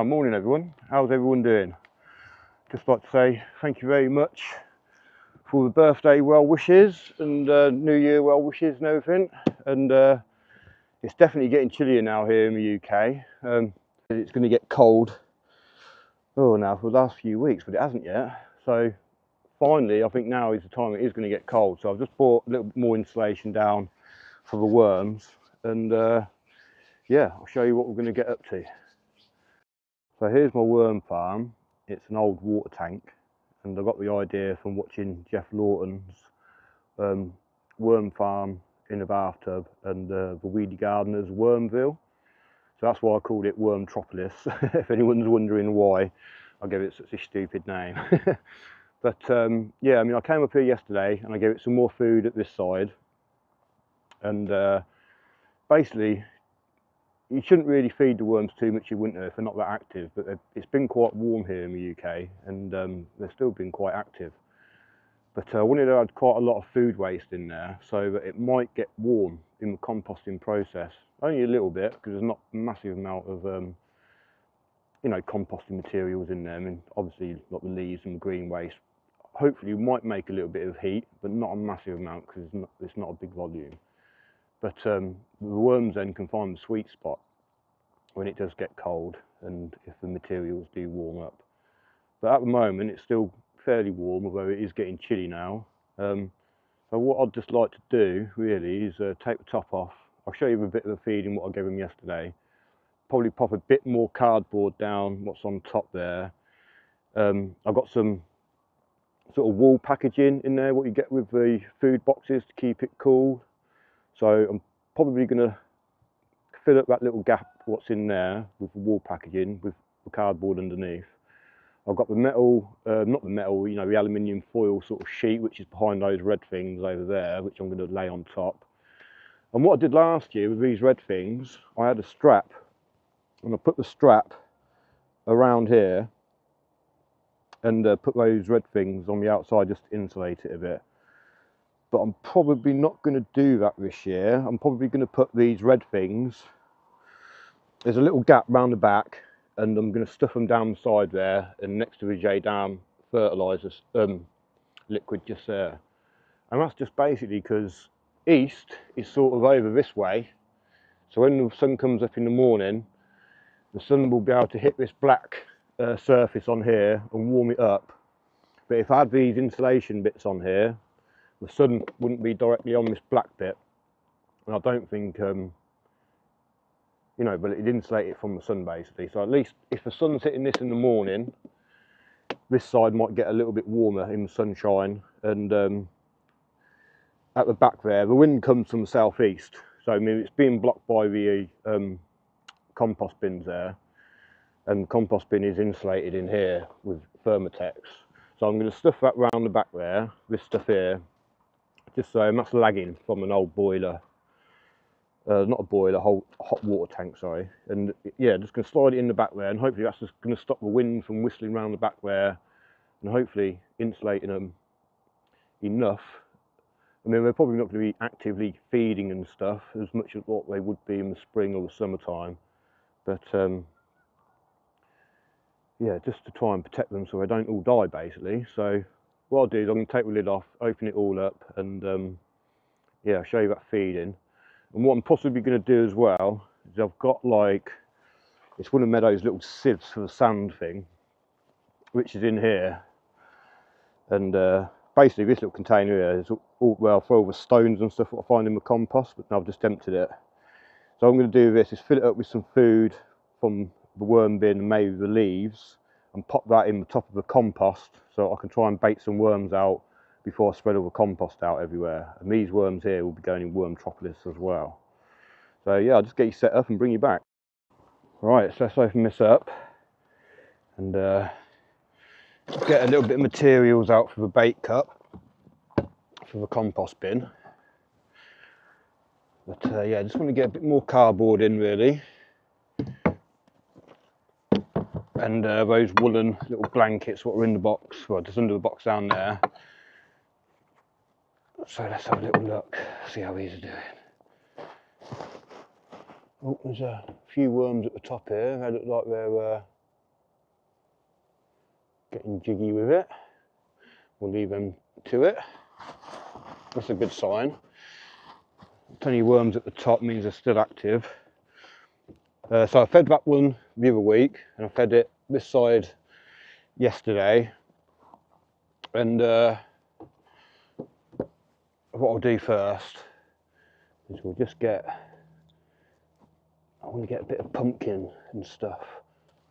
Morning everyone. How's everyone doing? Just like to say thank you very much for the birthday well wishes and New Year well wishes and everything. And it's definitely getting chillier now here in the UK. It's going to get cold now for the last few weeks, but it hasn't yet. So finally, I think now is the time it is going to get cold. So I've just bought a little bit more insulation down for the worms, and yeah, I'll show you what we're going to get up to. So here's my worm farm. It's an old water tank, and I got the idea from watching Jeff Lawton's worm farm in a bathtub and the Weedy Gardener's Wormville. So that's why I called it Wormtropolis. If anyone's wondering why I gave it such a stupid name. But yeah, I mean, I came up here yesterday and I gave it some more food at this side, and basically you shouldn't really feed the worms too much in winter if they're not that active, but it's been quite warm here in the UK, and they've still been quite active. But I wanted to add quite a lot of food waste in there so that it might get warm in the composting process. Only a little bit, because there's not a massive amount of you know, composting materials in there. I mean, obviously you've got the leaves and the green waste. Hopefully you might make a little bit of heat, but not a massive amount, because it's not a big volume. But the worms then can find the sweet spot when it does get cold and if the materials do warm up. But at the moment it's still fairly warm, although it is getting chilly now. So what I'd just like to do really is take the top off. I'll show you a bit of the feeding what I gave them yesterday. Probably pop a bit more cardboard down what's on top there. I've got some sort of wool packaging in there, what you get with the food boxes to keep it cool. So I'm probably going to fill up that little gap what's in there with the wool packaging with the cardboard underneath. I've got the metal, not the metal, you know, the aluminium foil sort of sheet which is behind those red things over there, which I'm going to lay on top. And what I did last year with these red things, I had a strap, and I put the strap around here and put those red things on the outside just to insulate it a bit. But I'm probably not going to do that this year. I'm probably going to put these red things, there's a little gap round the back, and I'm going to stuff them down the side there and next to the J-Dam fertiliser liquid just there. And that's just basically because east is sort of over this way, so when the sun comes up in the morning, the sun will be able to hit this black surface on here and warm it up. But if I had these insulation bits on here, the sun wouldn't be directly on this black bit, and I don't think you know, but it'd insulate it from the sun basically. So at least if the sun's hitting this in the morning, this side might get a little bit warmer in the sunshine. And at the back there, the wind comes from the southeast, so I mean it's being blocked by the compost bins there, and the compost bin is insulated in here with Thermotex. So I'm going to stuff that round the back there, this stuff here, just so that's lagging from an old boiler, not a boiler, hot water tank, sorry. And yeah, just going to slide it in the back there, and hopefully that's just going to stop the wind from whistling around the back there, and hopefully insulating them enough. I mean, they're probably not going to be actively feeding and stuff as much as what they would be in the spring or the summertime, but yeah, just to try and protect them so they don't all die basically. So what I'll do is I'm going to take the lid off, open it all up, and yeah, I'll show you that feeding. And what I'm possibly going to do as well is I've got like, it's one of Meadow's little sieves for the sand thing, which is in here. And basically this little container here is all, well, for all the stones and stuff that I find in the compost, but now I've just emptied it. So what I'm going to do this is fill it up with some food from the worm bin and maybe the leaves, and pop that in the top of the compost so I can try and bait some worms out before I spread all the compost out everywhere. And these worms here will be going in Wormtropolis as well. So yeah, I'll just get you set up and bring you back. Right, so let's open this up and get a little bit of materials out for the bait cup for the compost bin. But yeah, I just want to get a bit more cardboard in really. And those woolen little blankets what are in the box, well just under the box down there. So let's have a little look, see how these are doing. Oh, there's a few worms at the top here. They look like they're getting jiggy with it. We'll leave them to it. That's a good sign. Plenty of worms at the top means they're still active. So I fed that one the other week, and I fed it this side yesterday. And what I'll do first is we'll just I want to get a bit of pumpkin and stuff,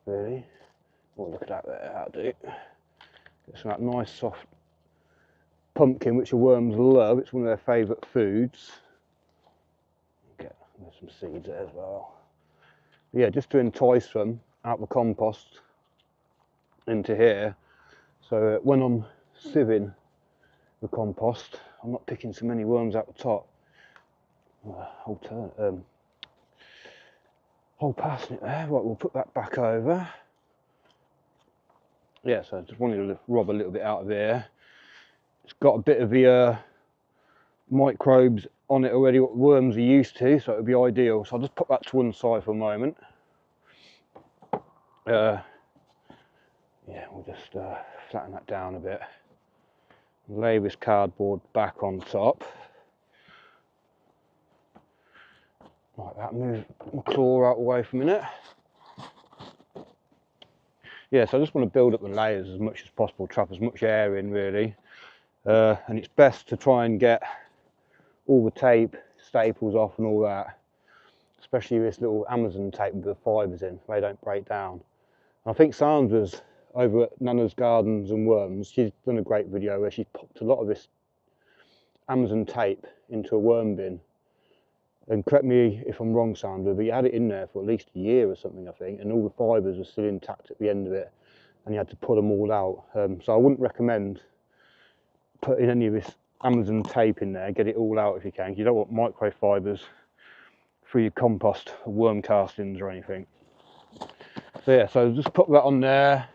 really. Oh, look at that there, that'll do. Get some of that nice soft pumpkin, which the worms love. It's one of their favourite foods. There's some seeds there as well. Yeah, just to entice them out the compost into here. So when I'm sieving the compost, I'm not picking so many worms out the top. Whole parsnip there. Right, we'll put that back over. Yeah, so I just wanted to rob a little bit out of here. It's got a bit of the microbes on it already, what worms are used to, so it would be ideal. So I'll just put that to one side for a moment. Yeah, we'll just flatten that down a bit. Lay this cardboard back on top. Like that, move my claw out of the way for a minute. Yeah, so I just want to build up the layers as much as possible, trap as much air in really. And it's best to try and get all the tape, staples off and all that. Especially this little Amazon tape with the fibres in, they don't break down. And I think Sandra's over at Nana's Gardens and Worms, she's done a great video where she's popped a lot of this Amazon tape into a worm bin. And correct me if I'm wrong, Sandra, but you had it in there for at least a year or something, I think, and all the fibres were still intact at the end of it, and you had to pull them all out. So I wouldn't recommend putting any of this Amazon tape in there. Get it all out if you can. You don't want microfibres through your compost or worm castings or anything. So yeah, so just put that on there.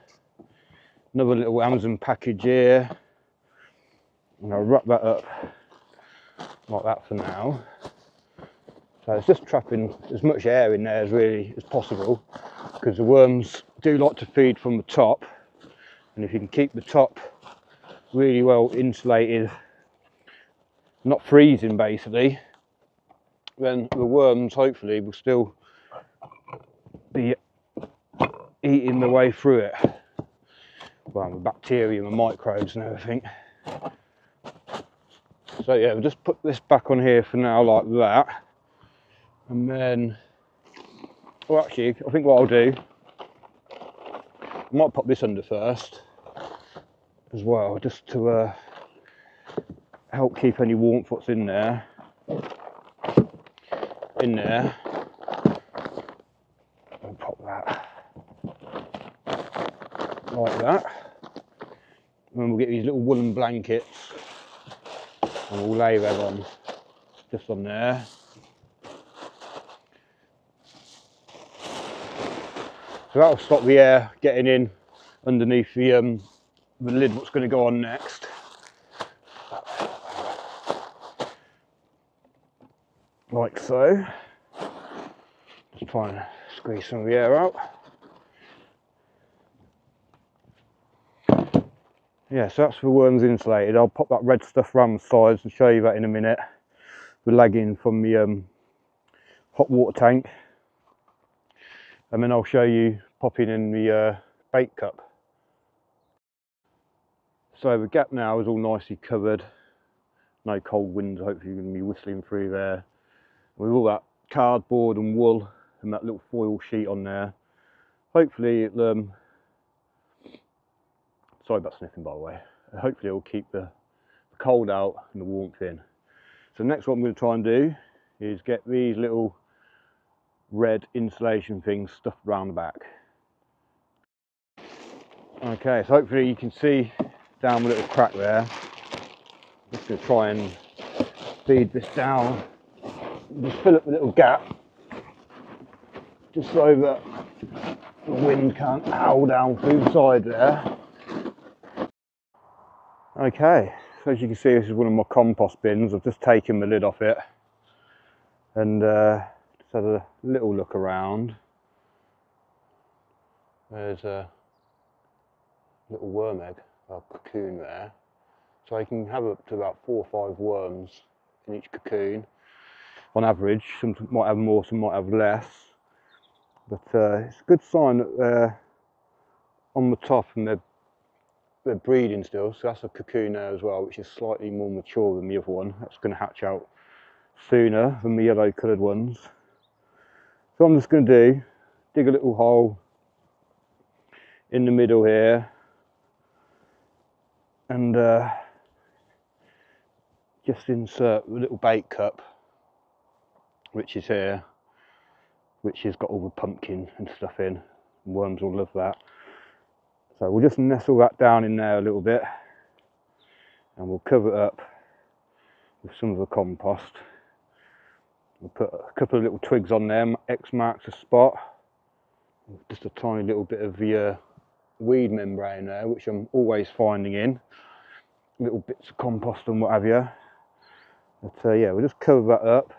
Another little Amazon package here. And I'll wrap that up like that for now. So it's just trapping as much air in there as possible, because the worms do like to feed from the top, and if you can keep the top really well insulated, not freezing basically, then the worms hopefully will still be eating their way through it. Well, the bacteria and the microbes and everything. So yeah, we'll just put this back on here for now like that. And then, well actually, I think what I'll do, I might pop this under first as well, just to help keep any warmth what's in there. I'll pop that like that. And then we'll get these little woolen blankets and we'll lay them on, just on there. So that'll stop the air getting in underneath the lid, what's going to go on next. Like so. Just try and squeeze some of the air out. Yeah, so that's the worms insulated. I'll pop that red stuff around the sides and show you that in a minute. The lagging from the hot water tank. And then I'll show you popping in the bait cup. So the gap now is all nicely covered. No cold winds, hopefully you're going to be whistling through there. With all that cardboard and wool and that little foil sheet on there. Hopefully it'll, sorry about sniffing by the way. Hopefully it'll keep the cold out and the warmth in. So next what I'm going to try and do is get these little red insulation things stuffed around the back. Okay, so hopefully you can see down the little crack there. I'm just going to try and feed this down. Just fill up the little gap, just so that the wind can't howl down through the side there. Okay, so as you can see, this is one of my compost bins. I've just taken the lid off it and just had a little look around. There's little worm egg, a cocoon there. So you can have up to about 4 or 5 worms in each cocoon on average. Some might have more, some might have less. But it's a good sign that they're on the top and they're breeding still. So that's a cocoon there as well, which is slightly more mature than the other one. That's going to hatch out sooner than the yellow coloured ones. So I'm just going to dig a little hole in the middle here and just insert a little bait cup, which is here, which has got all the pumpkin and stuff in. Worms will love that. So we'll just nestle that down in there a little bit and we'll cover it up with some of the compost. We'll put a couple of little twigs on them, X marks a spot. Just a tiny little bit of the weed membrane there, which I'm always finding in. Little bits of compost and what have you. But yeah, we'll just cover that up.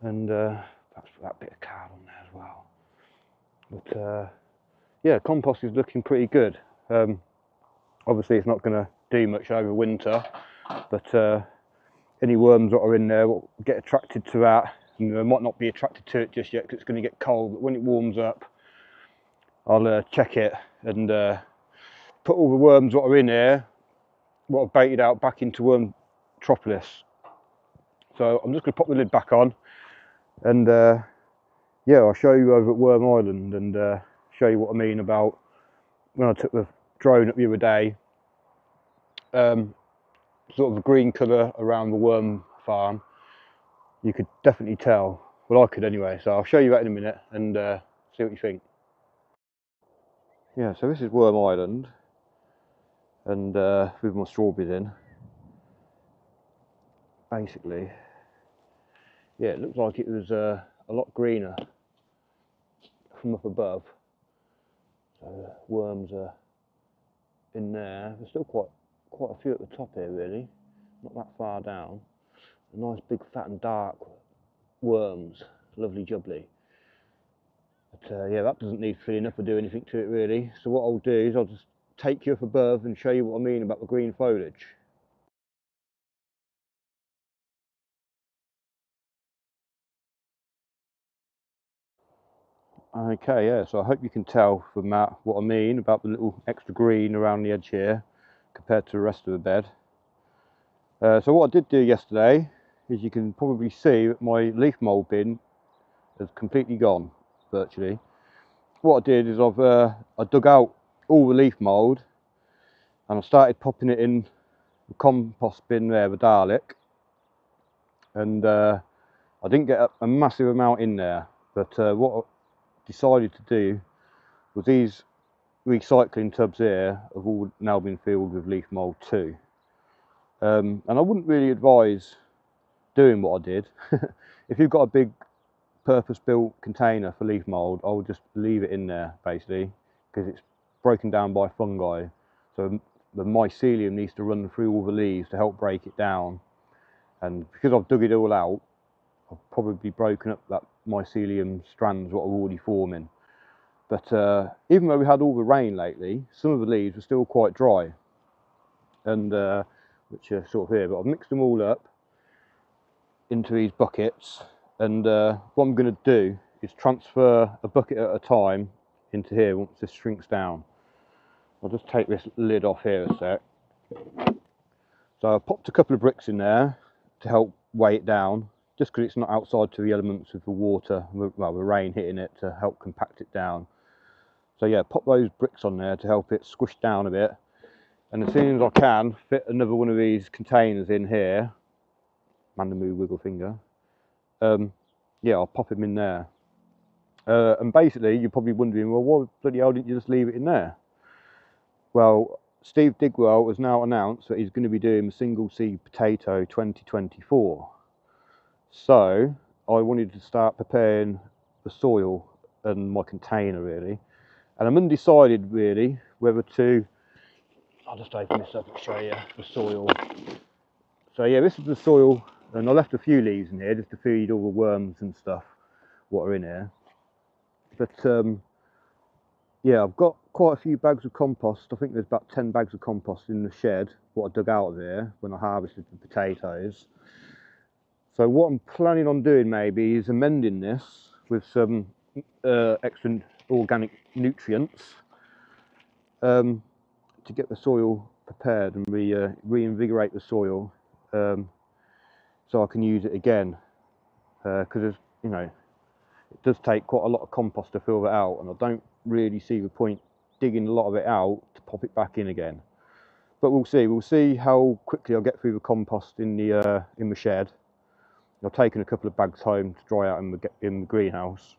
And perhaps put that bit of card on there as well. But yeah, compost is looking pretty good. Obviously it's not going to do much over winter, but any worms that are in there will get attracted to that. And they might not be attracted to it just yet because it's going to get cold, but when it warms up I'll check it and put all the worms that are in here, what I've baited out, back into Wormtropolis. So I'm just going to pop the lid back on and yeah, I'll show you over at Worm Island and show you what I mean about when I took the drone up the other day. Sort of the green colour around the worm farm, you could definitely tell. Well, I could anyway, so I'll show you that in a minute and see what you think. Yeah, so this is Worm Island and with my strawberries in. Basically, yeah, it looks like it was a lot greener from up above. So worms are in there. There's still quite a few at the top here, really, not that far down. A nice big fat and dark worms, lovely jubbly. But yeah, that doesn't need filling up or do anything to it really. So what I'll do is I'll just take you up above and show you what I mean about the green foliage. Okay, yeah, so I hope you can tell from that what I mean about the little extra green around the edge here compared to the rest of the bed. So what I did do yesterday is you can probably see that my leaf mould bin has completely gone, virtually. What I did is I dug out all the leaf mould and I started popping it in the compost bin there, the Dalek, and I didn't get a massive amount in there, but what I decided to do was these recycling tubs here have all now been filled with leaf mould too. And I wouldn't really advise doing what I did. If you've got a big purpose-built container for leaf mould, I would just leave it in there basically, because it's broken down by fungi, so the mycelium needs to run through all the leaves to help break it down. And because I've dug it all out, I've probably broken up that mycelium strands what are already forming. But even though we had all the rain lately, some of the leaves were still quite dry, and which are sort of here. But I've mixed them all up into these buckets, and what I'm going to do is transfer a bucket at a time into here once this shrinks down. I'll just take this lid off here a sec. So I popped a couple of bricks in there to help weigh it down, just because it's not outside to the elements of the water, well, the rain hitting it, to help compact it down. So yeah, pop those bricks on there to help it squish down a bit, and as soon as I can fit another one of these containers in here, Mandamoo wiggle finger, yeah, I'll pop him in there. And basically you're probably wondering, well, why bloody hell didn't you just leave it in there? Well, Steve Digwell has now announced that he's going to be doing the single seed potato 2024. So I wanted to start preparing the soil and my container really, and I'm undecided really whether to, I'll just open this up and show you the soil. So yeah, this is the soil, and I left a few leaves in here just to feed all the worms and stuff what are in here. But yeah, I've got quite a few bags of compost. I think there's about 10 bags of compost in the shed, what I dug out of here when I harvested the potatoes. So what I'm planning on doing maybe is amending this with some extra organic nutrients to get the soil prepared and reinvigorate the soil, so I can use it again, because you know, it does take quite a lot of compost to fill that out, and I don't really see the point digging a lot of it out to pop it back in again. But we'll see how quickly I'll get through the compost in the shed. I've taken a couple of bags home to dry out in the greenhouse.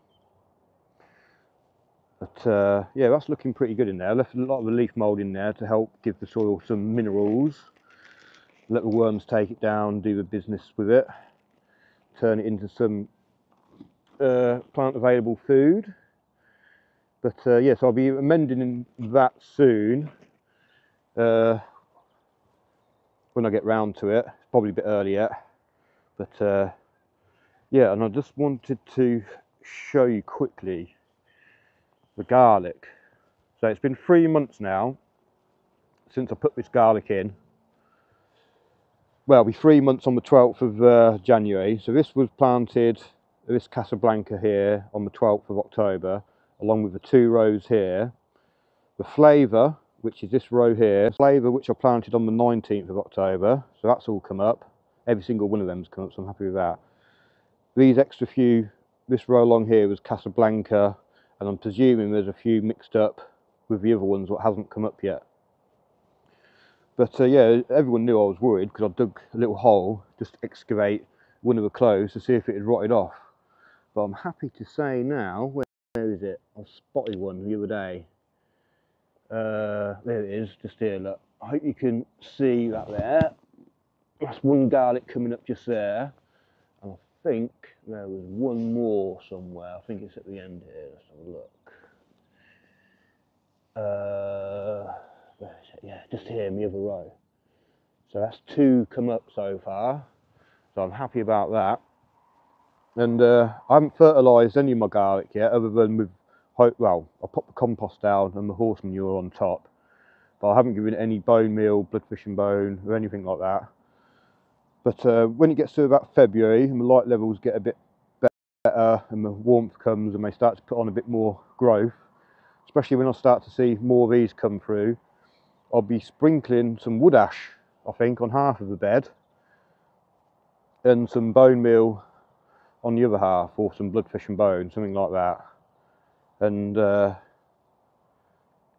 But yeah, that's looking pretty good in there. I left a lot of the leaf mould in there to help give the soil some minerals. Let the worms take it down, do the business with it, turn it into some plant available food. But yes, I'll be amending that soon when I get round to it. It's probably a bit early yet. But yeah, and I just wanted to show you quickly the garlic. So it's been 3 months now since I put this garlic in. Well, it'll be 3 months on the 12th of January. So this was planted, this Casablanca here, on the 12th of October, along with the 2 rows here. The flavour, which is this row here, flavour which I planted on the 19th of October, so that's all come up. Every single one of them's come up, so I'm happy with that. These extra few, this row along here was Casablanca, and I'm presuming there's a few mixed up with the other ones that hasn't come up yet. But yeah, everyone knew I was worried because I dug a little hole just to excavate one of the clothes to see if it had rotted off. But I'm happy to say now, where is it? I spotted one the other day. There it is, just here, look. I hope you can see that there. That's one garlic coming up just there. And I think there was one more somewhere. I think it's at the end here. Let's have a look. Where is it? Yeah, just here in the other row. So that's 2 come up so far. So I'm happy about that. And I haven't fertilised any of my garlic yet, other than with, well, I put the compost down and the horse manure on top. But I haven't given it any bone meal, blood fish and bone, or anything like that. But when it gets to about February and the light levels get a bit better and the warmth comes and they start to put on a bit more growth, especially when I start to see more of these come through, I'll be sprinkling some wood ash, I think, on half of the bed, and some bone meal on the other half, or some blood fish and bone, something like that. And yeah,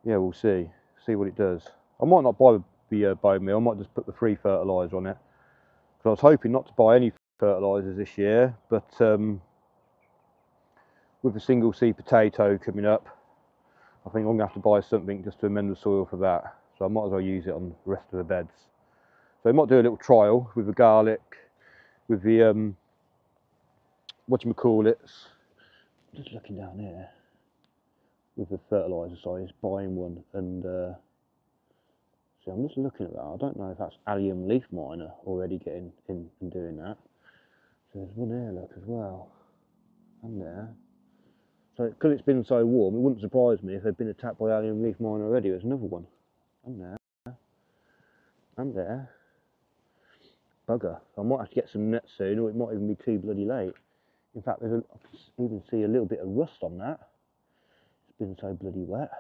we'll see what it does. I might not buy the bone meal, I might just put the free fertiliser on it. I was hoping not to buy any fertilisers this year, but with the single seed potato coming up, I think I'm going to have to buy something just to amend the soil for that. So I might as well use it on the rest of the beds. So I might do a little trial with the garlic, with the whatchamacallits. Just looking down here with the fertiliser size, buying one, and see, I'm just looking at that. I don't know if that's allium leaf miner already getting in and doing that. So there's one here, look, as well, and there. So because it's been so warm, it wouldn't surprise me if they'd been attacked by allium leaf miner already. There's another one, and there, and there. Bugger. I might have to get some nets soon, or it might even be too bloody late. In fact, I can even see a little bit of rust on that. It's been so bloody wet.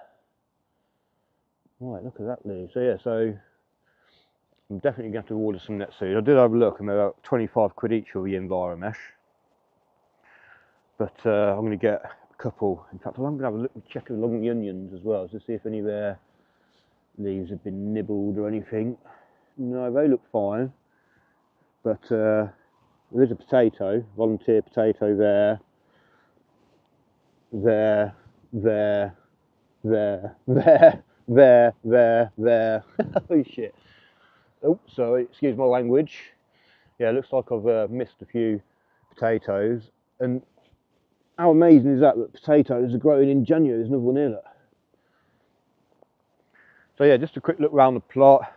Right, look at that leaf. So yeah, so I'm definitely going to have to order some nets soon. I did have a look, and they're about 25 quid each for the Enviromesh. But I'm going to get a couple. In fact, I'm going to have a look, check along the onions as well, to see if any of their leaves have been nibbled or anything. No, they look fine. But there is a potato, volunteer potato there, there. Oh shit. Oh, sorry, excuse my language. Yeah, it looks like I've missed a few potatoes. And how amazing is that potatoes are growing in January? There's another one here, look. So yeah, just a quick look around the plot.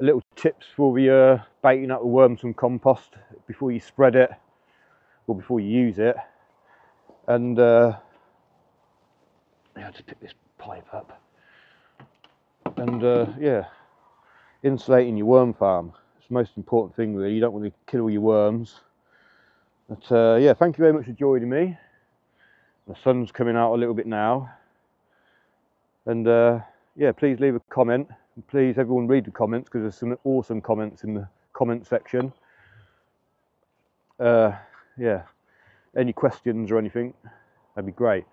A little tips for the baiting up the worms and compost before you spread it, or before you use it. And yeah, I'll just pick this pipe up. And yeah, insulating your worm farm. It's the most important thing really. You don't want to kill all your worms. But yeah, thank you very much for joining me. The sun's coming out a little bit now. And yeah, please leave a comment. Please everyone read the comments, because there's some awesome comments in the comment section. Yeah, any questions or anything, that'd be great.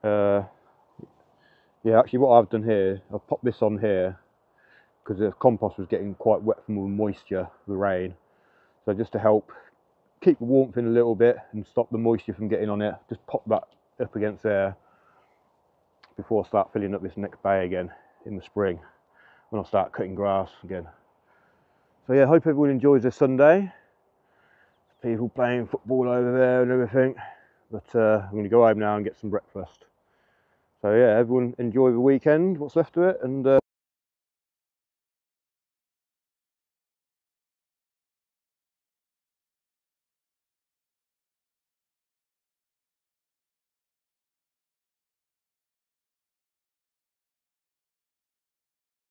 Yeah, actually what I've done here, I've popped this on here because the compost was getting quite wet from all the moisture, the rain. So just to help keep the warmth in a little bit and stop the moisture from getting on it, just pop that up against there before I start filling up this next bay again in the spring, when I start cutting grass again. So yeah, I hope everyone enjoys their Sunday. People playing football over there and everything. But I'm going to go home now and get some breakfast. So yeah, everyone enjoy the weekend, what's left of it, and